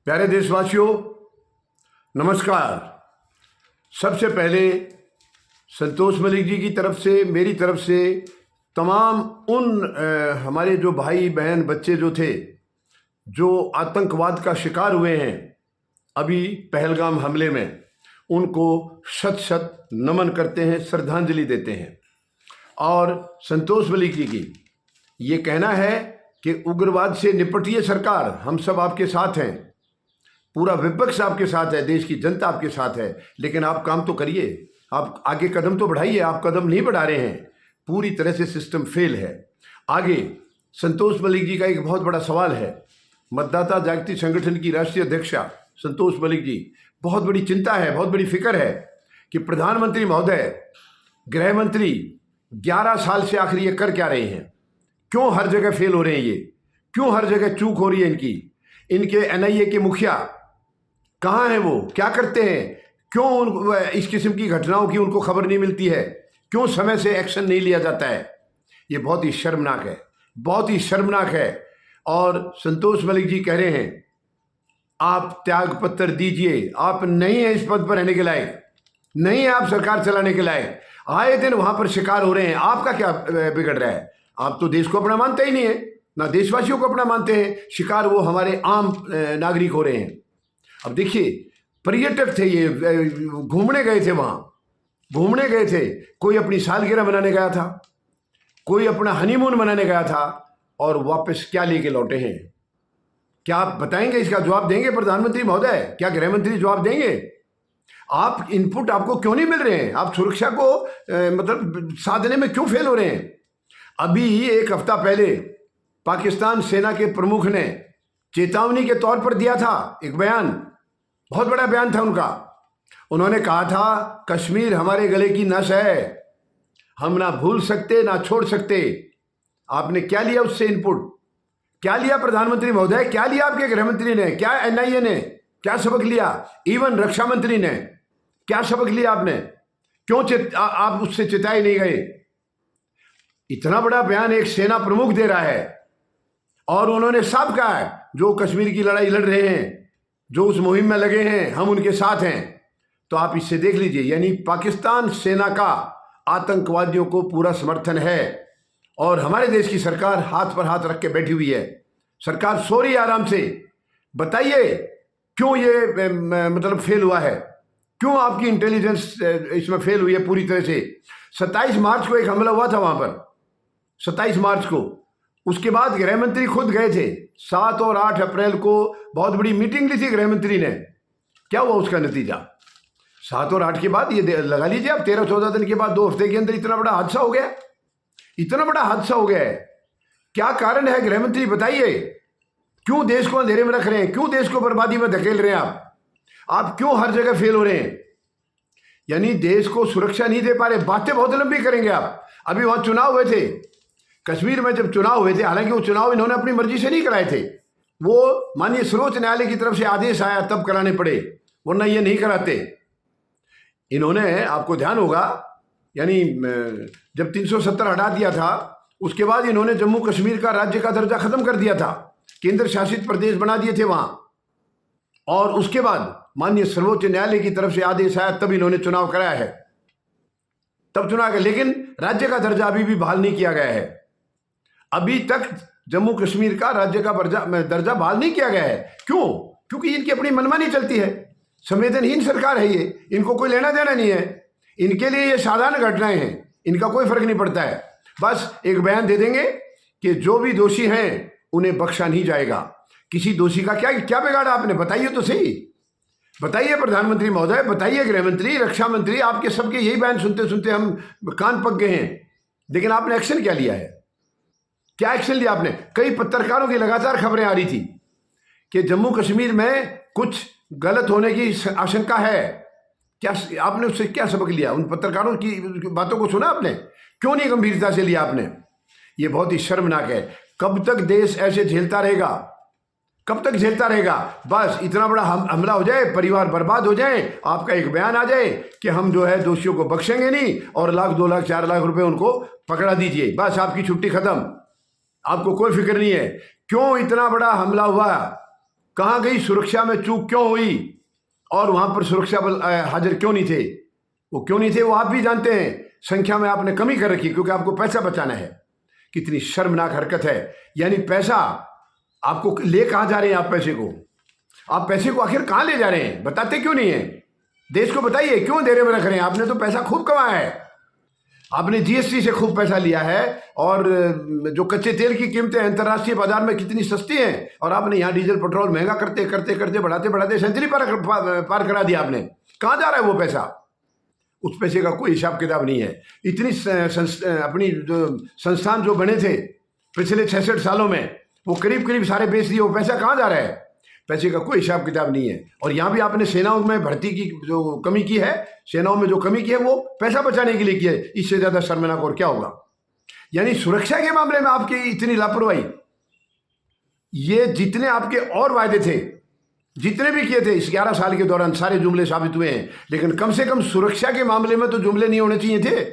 प्यारे देशवासियों, नमस्कार। सबसे पहले संतोष मलिक जी की तरफ से, मेरी तरफ से तमाम उन हमारे जो भाई बहन बच्चे जो थे जो आतंकवाद का शिकार हुए हैं अभी पहलगाम हमले में, उनको शत शत नमन करते हैं, श्रद्धांजलि देते हैं। और संतोष मलिक जी की ये कहना है कि उग्रवाद से निपटिए सरकार, हम सब आपके साथ हैं, पूरा विपक्ष आपके साथ है, देश की जनता आपके साथ है, लेकिन आप काम तो करिए, आप आगे कदम तो बढ़ाइए। आप कदम नहीं बढ़ा रहे हैं, पूरी तरह से सिस्टम फेल है। आगे संतोष मलिक जी का एक बहुत बड़ा सवाल है। मतदाता जागृति संगठन की राष्ट्रीय अध्यक्षा संतोष मलिक जी, बहुत बड़ी चिंता है, बहुत बड़ी फिक्र है कि प्रधानमंत्री महोदय, गृह मंत्री 11 साल से आखिर ये कर क्या रहे हैं? क्यों हर जगह फेल हो रहे हैं? ये क्यों हर जगह चूक हो रही है इनकी? इनके एनआईए के मुखिया कहाँ हैं? वो क्या करते हैं? क्यों इस किस्म की घटनाओं की उनको खबर नहीं मिलती है? क्यों समय से एक्शन नहीं लिया जाता है? ये बहुत ही शर्मनाक है, बहुत ही शर्मनाक है। और संतोष मलिक जी कह रहे हैं आप त्याग पत्र दीजिए, आप नहीं है इस पद पर रहने के लायक, नहीं है आप सरकार चलाने के लायक। आए दिन वहां पर शिकार हो रहे हैं, आपका क्या बिगड़ रहा है? आप तो देश को अपना मानते ही नहीं है, ना देशवासियों को अपना मानते हैं। शिकार वो हमारे आम नागरिक हो रहे हैं। अब देखिए, पर्यटक थे, ये घूमने गए थे, वहां घूमने गए थे, कोई अपनी सालगिरह मनाने गया था, कोई अपना हनीमून मनाने गया था, और वापस क्या लेके लौटे हैं? क्या आप बताएंगे? इसका जवाब देंगे प्रधानमंत्री महोदय? क्या गृह मंत्री जवाब देंगे? आप इनपुट आपको क्यों नहीं मिल रहे हैं? आप सुरक्षा को मतलब साधने में क्यों फेल हो रहे हैं? अभी एक हफ्ता पहले पाकिस्तान सेना के प्रमुख ने चेतावनी के तौर पर दिया था एक बयान, बहुत बड़ा बयान था उनका। उन्होंने कहा था कश्मीर हमारे गले की नस है, हम ना भूल सकते ना छोड़ सकते। आपने क्या लिया उससे इनपुट? क्या लिया प्रधानमंत्री महोदय? क्या लिया आपके गृह मंत्री ने? क्या एनआईए ने क्या सबक लिया? इवन रक्षा मंत्री ने क्या सबक लिया? आपने क्यों आप उससे चिताए नहीं गए? इतना बड़ा बयान एक सेना प्रमुख दे रहा है, और उन्होंने साफ कहा है जो कश्मीर की लड़ाई लड़ रहे हैं, जो उस मुहिम में लगे हैं, हम उनके साथ हैं। तो आप इससे देख लीजिए, यानी पाकिस्तान सेना का आतंकवादियों को पूरा समर्थन है, और हमारे देश की सरकार हाथ पर हाथ रख के बैठी हुई है। सरकार सो रही है आराम से। बताइए क्यों ये मतलब फेल हुआ है? क्यों आपकी इंटेलिजेंस इसमें फेल हुई है पूरी तरह से? 27 मार्च को एक हमला हुआ था वहां पर, 27 मार्च को। उसके बाद गृह मंत्री खुद गए थे। 7 और 8 अप्रैल को बहुत बड़ी मीटिंग ली थी गृह मंत्री ने। क्या हुआ उसका नतीजा? 7 और 8 के बाद, ये लगा लीजिए आप, 13-14 दिन के बाद, 2 हफ्ते के अंदर इतना बड़ा हादसा हो गया। इतना बड़ा हादसा हो गया है। क्या कारण है गृह मंत्री? बताइए, क्यों देश को अंधेरे में रख रहे हैं? क्यों देश को बर्बादी में धकेल रहे हैं आप क्यों हर जगह फेल हो रहे हैं? यानी देश को सुरक्षा नहीं दे पा रहे। बातें बहुत लंबी करेंगे आप। अभी वहां चुनाव हुए थे कश्मीर में, जब चुनाव हुए थे, हालांकि वो चुनाव इन्होंने अपनी मर्जी से नहीं कराए थे, वो माननीय सर्वोच्च न्यायालय की तरफ से आदेश आया तब कराने पड़े, वरना ये नहीं कराते। इन्होंने, आपको ध्यान होगा, यानी जब 370 हटा दिया था, उसके बाद इन्होंने जम्मू कश्मीर का राज्य का दर्जा खत्म कर दिया था, केंद्र शासित प्रदेश बना दिए थे वहां, और उसके बाद माननीय सर्वोच्च न्यायालय की तरफ से आदेश आया तब इन्होंने चुनाव कराया है, तब चुनाव किया। लेकिन राज्य का दर्जा अभी भी बहाल नहीं किया गया है। अभी तक जम्मू कश्मीर का राज्य का दर्जा बहाल नहीं किया गया है। क्यों? क्योंकि इनकी अपनी मनमानी चलती है। संवेदनहीन सरकार है ये, इनको कोई लेना देना नहीं है। इनके लिए ये साधारण घटनाएं हैं, इनका कोई फर्क नहीं पड़ता है। बस एक बयान दे देंगे कि जो भी दोषी हैं उन्हें बख्शा नहीं जाएगा। किसी दोषी का क्या बिगाड़ा आपने? बताइए तो सही, बताइए प्रधानमंत्री महोदय, बताइए गृह मंत्री, रक्षा मंत्री। आपके सबके यही बयान सुनते सुनते हम कान पक गए हैं। लेकिन आपने एक्शन क्या लिया है? क्या एक्शन लिया आपने? कई पत्रकारों की लगातार खबरें आ रही थी कि जम्मू कश्मीर में कुछ गलत होने की आशंका है। क्या आपने उससे क्या सबक लिया? उन पत्रकारों की बातों को सुना आपने? क्यों नहीं गंभीरता से लिया आपने? ये बहुत ही शर्मनाक है। कब तक देश ऐसे झेलता रहेगा? कब तक झेलता रहेगा? बस इतना बड़ा हमला हो जाए, परिवार बर्बाद हो जाए, आपका एक बयान आ जाए कि हम जो है दोषियों को बख्शेंगे नहीं, और 1 लाख 2 लाख 4 लाख रुपए उनको पकड़ा दीजिए, बस आपकी छुट्टी खत्म। आपको कोई फिक्र नहीं है। क्यों इतना बड़ा हमला हुआ? कहाँ गई सुरक्षा में चूक क्यों हुई और वहां पर सुरक्षा बल हाजिर क्यों नहीं थे? वो क्यों नहीं थे वो आप भी जानते हैं। संख्या में आपने कमी कर रखी क्योंकि आपको पैसा बचाना है। कितनी शर्मनाक हरकत है। यानी पैसा आपको ले कहाँ जा रहे हैं? आप पैसे को आखिर कहाँ ले जा रहे हैं? बताते क्यों नहीं है? देश को बताइए क्यों देरे में रख रहे हैं? आपने तो पैसा खूब कमाया है, आपने जीएसटी से खूब पैसा लिया है और जो कच्चे तेल की कीमतें अंतर्राष्ट्रीय बाजार में कितनी सस्ती हैं और आपने यहाँ डीजल पेट्रोल महंगा करते करते करते बढ़ाते बढ़ाते सेंचुरी पार करा दिया आपने। कहाँ जा रहा है वो पैसा? उस पैसे का कोई हिसाब किताब नहीं है। इतनी अपनी जो संस्थान जो बने थे पिछले 66 सालों में वो करीब करीब सारे बेच दिए। वो पैसा कहाँ जा रहा है? पैसे का कोई हिसाब किताब नहीं है। और यहाँ भी आपने सेनाओं में भर्ती की जो कमी की है, सेनाओं में जो कमी की है वो पैसा बचाने के लिए की है। इससे ज्यादा शर्मनाक और क्या होगा? यानी सुरक्षा के मामले में आपकी इतनी लापरवाही। ये जितने आपके और वायदे थे, जितने भी किए थे इस 11 साल के दौरान, सारे जुमले साबित हुए हैं। लेकिन कम से कम सुरक्षा के मामले में तो जुमले नहीं होने चाहिए थे।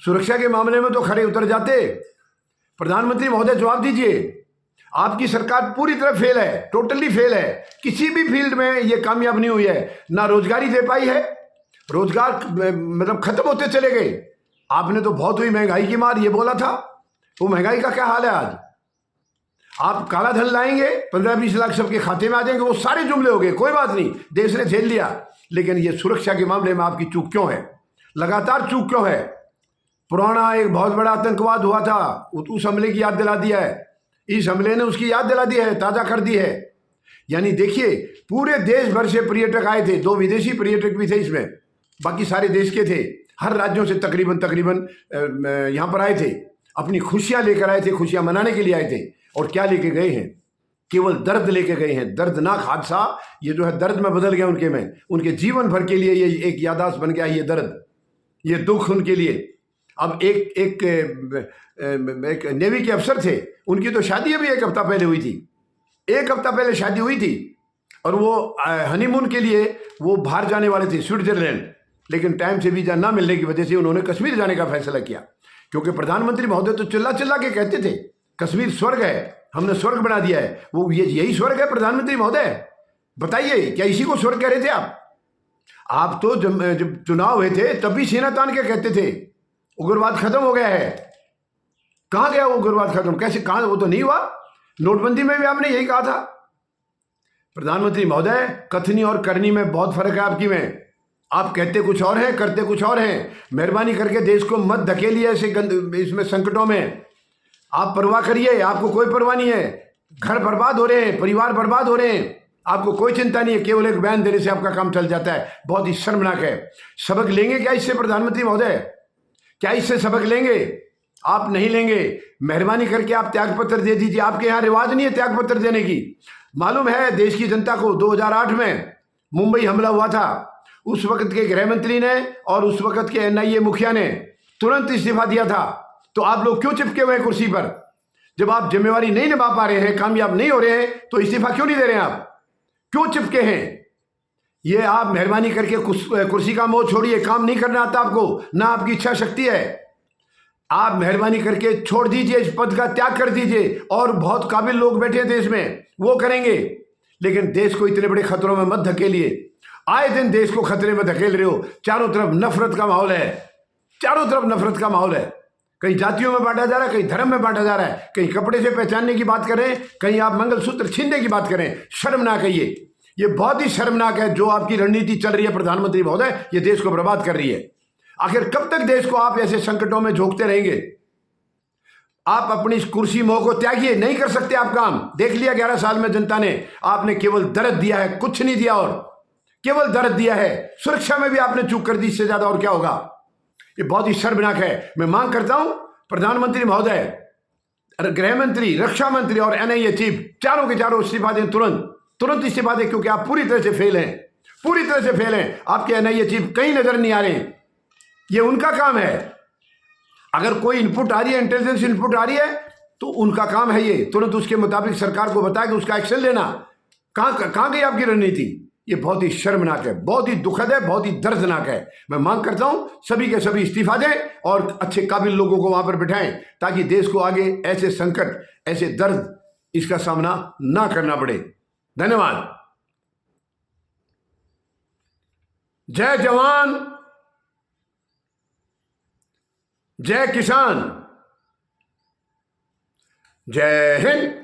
सुरक्षा के मामले में तो खड़े उतर जाते। प्रधानमंत्री महोदय जवाब दीजिए, आपकी सरकार पूरी तरह फेल है, टोटली फेल है। किसी भी फील्ड में ये कामयाब नहीं हुई है। ना रोजगारी दे पाई है, रोजगार मतलब खत्म होते चले गए। आपने तो बहुत हुई महंगाई की मार ये बोला था, वो महंगाई का क्या हाल है आज? आप काला धन लाएंगे, 15-20 लाख सबके खाते में आ जाएंगे, वो सारे जुमले हो गए। कोई बात नहीं, देश ने झेल लिया। लेकिन ये सुरक्षा के मामले में आपकी चूक क्यों है? लगातार चूक क्यों है? पुराना एक बहुत बड़ा आतंकवाद हुआ था, उस हमले की याद दिला दिया है। इस हमले ने उसकी याद दिला दी है, ताजा कर दी है। यानी देखिए, पूरे देश भर से पर्यटक आए थे, 2 विदेशी पर्यटक भी थे इसमें, बाकी सारे देश के थे। हर राज्यों से तकरीबन यहाँ पर आए थे, अपनी खुशियां लेकर आए थे, खुशियां मनाने के लिए आए थे। और क्या लेके गए हैं? केवल दर्द लेके गए हैं। दर्दनाक हादसा ये जो है दर्द में बदल गया उनके में, उनके जीवन भर के लिए ये एक याददाश्त बन गया। ये दर्द, ये दुख उनके लिए। अब एक नेवी के अफसर थे, उनकी तो शादी अभी 1 हफ्ता पहले हुई थी। 1 हफ्ता पहले शादी हुई थी और वो हनीमून के लिए वो बाहर जाने वाले थे, स्विट्जरलैंड। लेकिन टाइम से वीजा ना मिलने की वजह से उन्होंने कश्मीर जाने का फैसला किया। क्योंकि प्रधानमंत्री महोदय तो चिल्ला चिल्ला के कहते थे कश्मीर स्वर्ग है, हमने स्वर्ग बना दिया है। वो यही स्वर्ग है प्रधानमंत्री महोदय? बताइए, क्या इसी को स्वर्ग कह रहे थे आप तो जब चुनाव हुए थे तब भी सीना तान के कहते थे उग्रवाद खत्म हो गया है। कहां गया वो उग्रवाद खत्म? कैसे, कहां? वो तो नहीं हुआ। नोटबंदी में भी आपने यही कहा था। प्रधानमंत्री महोदय, कथनी और करनी में बहुत फर्क है आपकी में। आप कहते कुछ और हैं, करते कुछ और हैं। मेहरबानी करके देश को मत धकेलिए ऐसे इसमें संकटों में। आप परवाह करिए, आपको कोई परवाह नहीं है। घर बर्बाद हो रहे हैं, परिवार बर्बाद हो रहे हैं, आपको कोई चिंता नहीं है। केवल एक बयान देने से आपका काम चल जाता है। बहुत ही शर्मनाक है। सबक लेंगे क्या इससे प्रधानमंत्री महोदय? क्या इससे सबक लेंगे? आप नहीं लेंगे। मेहरबानी करके आप त्यागपत्र दे दीजिए। आपके यहाँ रिवाज नहीं है त्यागपत्र देने की। मालूम है देश की जनता को, 2008 में मुंबई हमला हुआ था, उस वक्त के गृह मंत्री ने और उस वक्त के एनआईए मुखिया ने तुरंत इस्तीफा दिया था। तो आप लोग क्यों चिपके हुए हैं कुर्सी पर? जब आप जिम्मेवारी नहीं निभा पा रहे हैं, कामयाब नहीं हो रहे हैं, तो इस्तीफा क्यों नहीं दे रहे हैं? आप क्यों चिपके हैं? ये आप मेहरबानी करके कुर्सी का मोह छोड़िए। काम नहीं करना आता आपको, ना आपकी इच्छा शक्ति है। आप मेहरबानी करके छोड़ दीजिए, इस पद का त्याग कर दीजिए। और बहुत काबिल लोग बैठे हैं देश में, वो करेंगे। लेकिन देश को इतने बड़े खतरों में मत धकेलिए। आए दिन देश को खतरे में धकेल रहे हो। चारों तरफ नफरत का माहौल है, चारों तरफ नफरत का माहौल है। कहीं जातियों में बांटा जा रहा है, कहीं धर्म में बांटा जा रहा है, कहीं कपड़े से पहचानने की बात करें, कहीं आप मंगलसूत्र छीनने की बात करें। शर्मनाक है ये बहुत ही शर्मनाक है जो आपकी रणनीति चल रही है प्रधानमंत्री महोदय। ये देश को बर्बाद कर रही है। आखिर कब तक देश को आप ऐसे संकटों में झोंकते रहेंगे? आप अपनी इस कुर्सी मोह को त्यागिए। नहीं कर सकते आप काम। देख लिया 11 साल में जनता ने, आपने केवल दर्द दिया है, कुछ नहीं दिया, और केवल दर्द दिया है। सुरक्षा में भी आपने चूक कर दी, इससे ज्यादा और क्या होगा? ये बहुत ही शर्मनाक है। मैं मांग करता हूं प्रधानमंत्री महोदय, गृह मंत्री, रक्षा मंत्री और एनआईए चीफ, चारों के चारों इस्तीफा दें, तुरंत इस्तीफा दें, क्योंकि आप पूरी तरह से फेल हैं, पूरी तरह से फेल हैं। आपके एनआईए चीफ कहीं नजर नहीं आ रहे हैं। ये उनका काम है। अगर कोई इनपुट आ रही है, इंटेलिजेंस इनपुट आ रही है, तो उनका काम है ये तुरंत उसके मुताबिक सरकार को बताया कि उसका एक्शन लेना। कहां गई आपकी रणनीति? ये बहुत ही शर्मनाक है, बहुत ही दुखद है, बहुत ही दर्दनाक है। मैं मांग करता हूं सभी के सभी इस्तीफा दें और अच्छे काबिल लोगों को वहां पर बिठाएं, ताकि देश को आगे ऐसे संकट, ऐसे दर्द, इसका सामना ना करना पड़े। धन्यवाद। जय जवान, जय किसान, जय हिंद।